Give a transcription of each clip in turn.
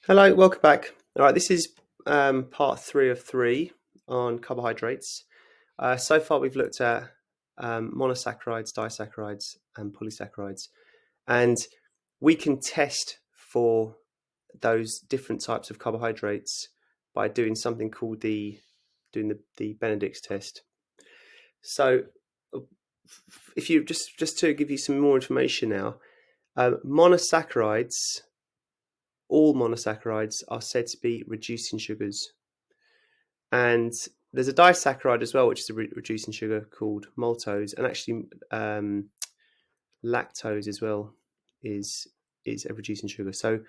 Hello, welcome back. All right, this is part three of three on carbohydrates. So far, we've looked at monosaccharides, disaccharides, and polysaccharides, and we can test for those different types of carbohydrates by doing something called the Benedict's test. So, if you just to give you some more information now, monosaccharides. All monosaccharides are said to be reducing sugars. And there's a disaccharide as well, which is a reducing sugar called maltose, and actually lactose as well is a reducing sugar. So,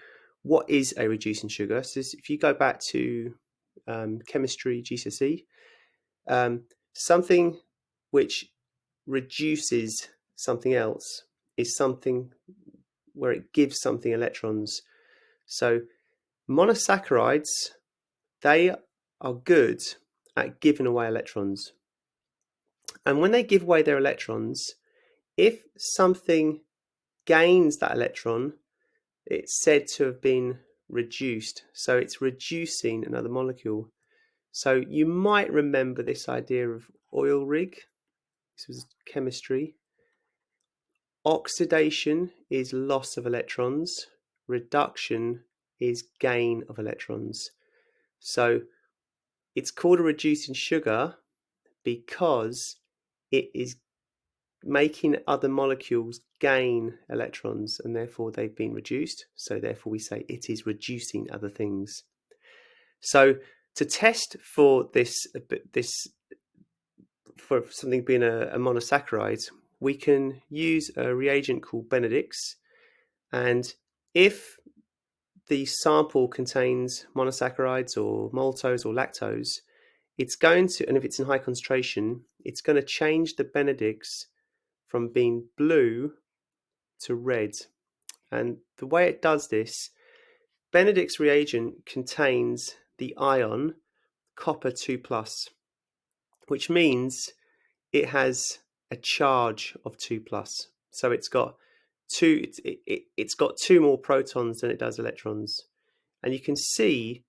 what is a reducing sugar? So, if you go back to chemistry GCSE, something which reduces something else is something where it gives something electrons. So, monosaccharides, they are good at giving away electrons. And when they give away their electrons, if something gains that electron, it's said to have been reduced. So it's reducing another molecule. So you might remember this idea of oil rig. This was chemistry. Oxidation is loss of electrons. Reduction is gain of electrons. So it's called a reducing sugar because it is making other molecules gain electrons, and therefore they've been reduced. So therefore we say it is reducing other things. So to test for this for something being a monosaccharide, we can use a reagent called Benedict's, and if the sample contains monosaccharides or maltose or lactose, it's going to, and if it's in high concentration, it's going to change the Benedict's from being blue to red. And the way it does this, Benedict's reagent contains the ion copper 2 plus, which means it has a charge of 2 plus. So it's got it's got two more protons than it does electrons. And you can see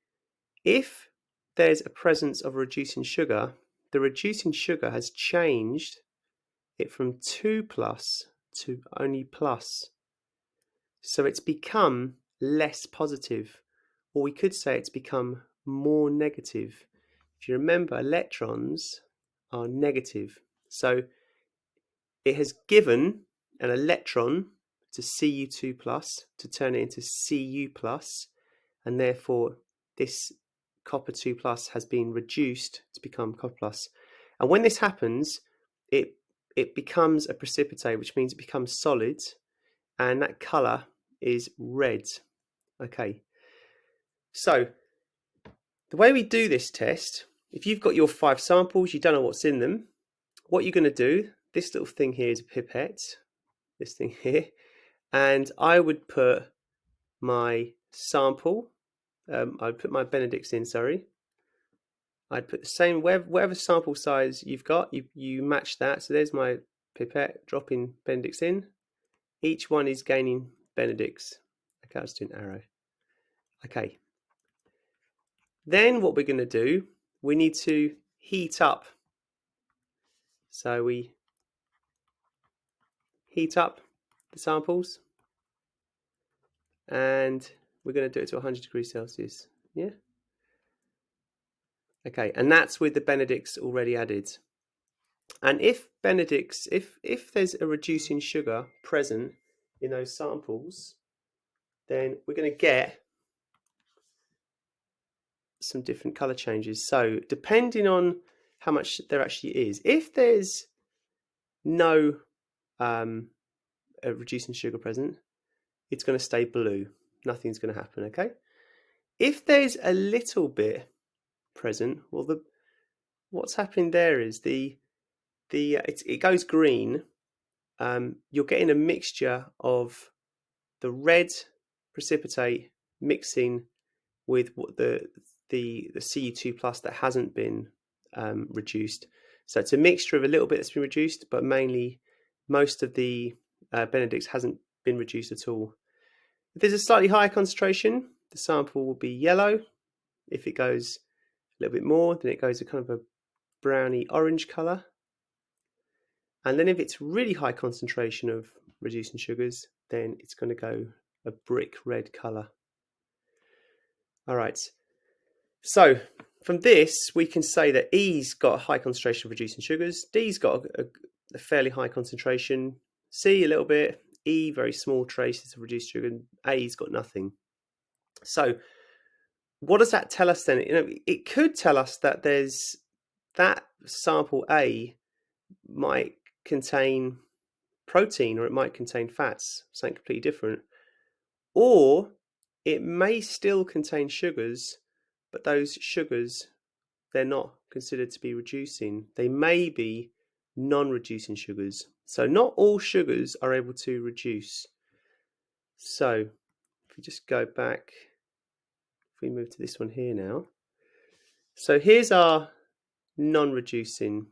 if there's a presence of a reducing sugar, the reducing sugar has changed it from 2 plus to only plus. So it's become less positive, or we could say it's become more negative. If you remember, electrons are negative. So it has given an electron to Cu2 plus to turn it into Cu plus, and therefore this copper 2 plus has been reduced to become copper plus. And when this happens, it becomes a precipitate, which means it becomes solid, and that colour is red. Okay, so the way we do this test, if you've got your 5 samples, you don't know what's in them, what you're going to do, this little thing here is a pipette, this thing here, and I would put my sample, I'd put my Benedict's in, sorry. I'd put the same, whatever sample size you've got, you match that. So there's my pipette, dropping Benedict's in. Each one is gaining Benedict's. Okay, I'll just do an arrow. Okay. Then what we're going to do, we need to heat up. So we heat up the samples, and we're going to do it to 100 degrees Celsius. Yeah. Okay, and that's with the Benedict's already added. And if Benedict's, if there's a reducing sugar present in those samples, then we're going to get some different color changes. So depending on how much there actually is, if there's no a reducing sugar present, it's going to stay blue. Nothing's going to happen. Okay. If there's a little bit present, well, what's happening there is it goes green. You're getting a mixture of the red precipitate mixing with what the Cu2 plus that hasn't been reduced. So it's a mixture of a little bit that's been reduced, but mainly most of the Benedict's hasn't been reduced at all. If there's a slightly higher concentration, the sample will be yellow. If it goes a little bit more, then it goes a kind of a browny orange colour. And then if it's really high concentration of reducing sugars, then it's going to go a brick red colour. All right, so from this we can say that E's got a high concentration of reducing sugars, D's got a fairly high concentration, C a little bit, E very small traces of reduced sugar, and A's got nothing. So what does that tell us then? It could tell us that there's that sample A might contain protein, or it might contain fats, something completely different. Or it may still contain sugars, but those sugars, they're not considered to be reducing. They may be non-reducing sugars. So not all sugars are able to reduce. So if we just go back, if we move to this one here now. So here's our non-reducing.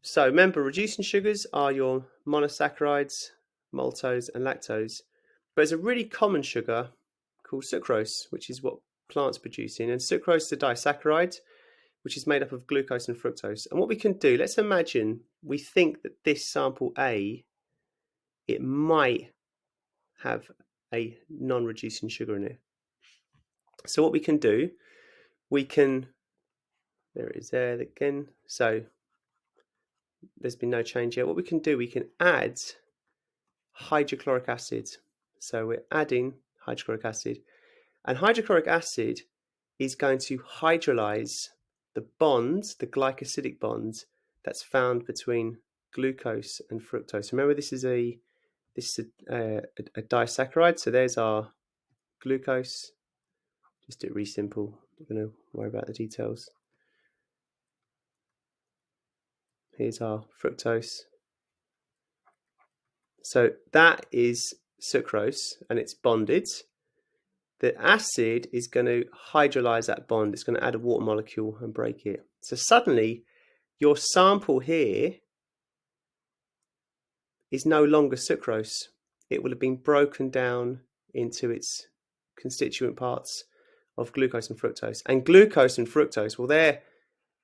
So remember, reducing sugars are your monosaccharides, maltose and lactose. But there's a really common sugar called sucrose, which is what plants producing. And sucrose is a disaccharide, which is made up of glucose and fructose. And what we can do, let's imagine we think that this sample A, it might have a non-reducing sugar in it. So what we can do, we can, there it is there again. So there's been no change yet. What we can do, we can add hydrochloric acid. So we're adding hydrochloric acid, and hydrochloric acid is going to hydrolyze the bonds, the glycosidic bonds that's found between glucose and fructose. Remember, this is a disaccharide. So there's our glucose. Just do it really simple. I'm not going to worry about the details. Here's our fructose. So that is sucrose, and it's bonded. The acid is going to hydrolyze that bond. It's going to add a water molecule and break it. So suddenly your sample here is no longer sucrose. It will have been broken down into its constituent parts of glucose and fructose. And glucose and fructose, well, they're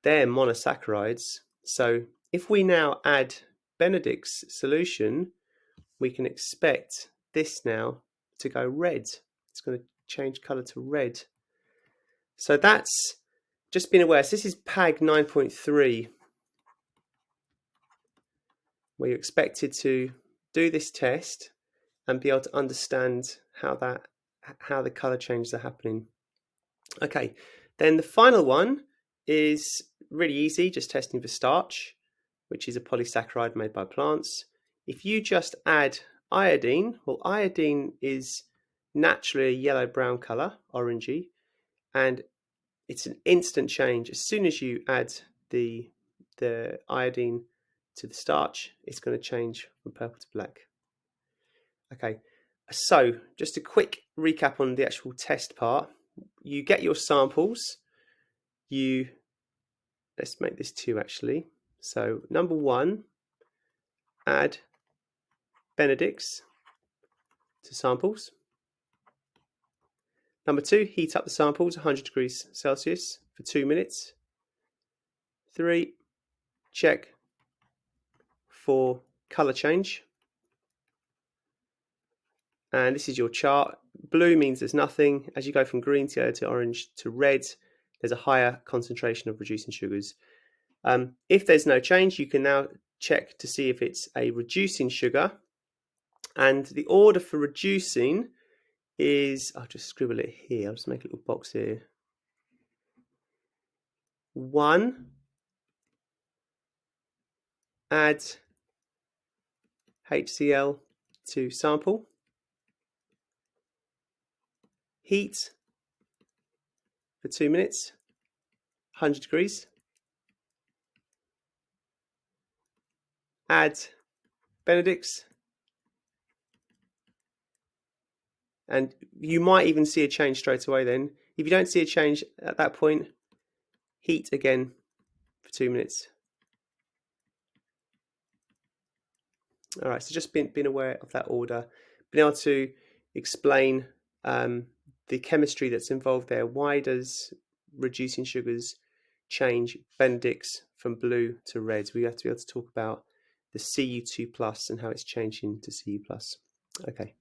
monosaccharides. So if we now add Benedict's solution, we can expect this now to go red. It's going to change colour to red. So that's just been aware. So this is PAG 9.3, where you're expected to do this test and be able to understand how the colour changes are happening. Okay, then the final one is really easy, just testing for starch, which is a polysaccharide made by plants. If you just add iodine, well, iodine is naturally a yellow-brown colour, orangey, and it's an instant change. As soon as you add the iodine to the starch, it's going to change from purple to black. Okay, so just a quick recap on the actual test part. You get your samples. Let's make this 2 actually. So number 1, add Benedict's to samples. Number 2, heat up the samples 100 degrees Celsius for 2 minutes. 3, check for colour change. And this is your chart. Blue means there's nothing. As you go from green to orange to red, there's a higher concentration of reducing sugars. If there's no change, you can now check to see if it's a reducing sugar. And the order for reducing is, I'll just scribble it here. I'll just make a little box here. 1, add HCl to sample. Heat for 2 minutes, 100 degrees. Add Benedict's. And you might even see a change straight away then. If you don't see a change at that point, heat again for 2 minutes. All right, so just been aware of that order, been able to explain the chemistry that's involved there. Why does reducing sugars change Benedict's from blue to red? We have to be able to talk about the Cu2 plus and how it's changing to Cu plus. Okay.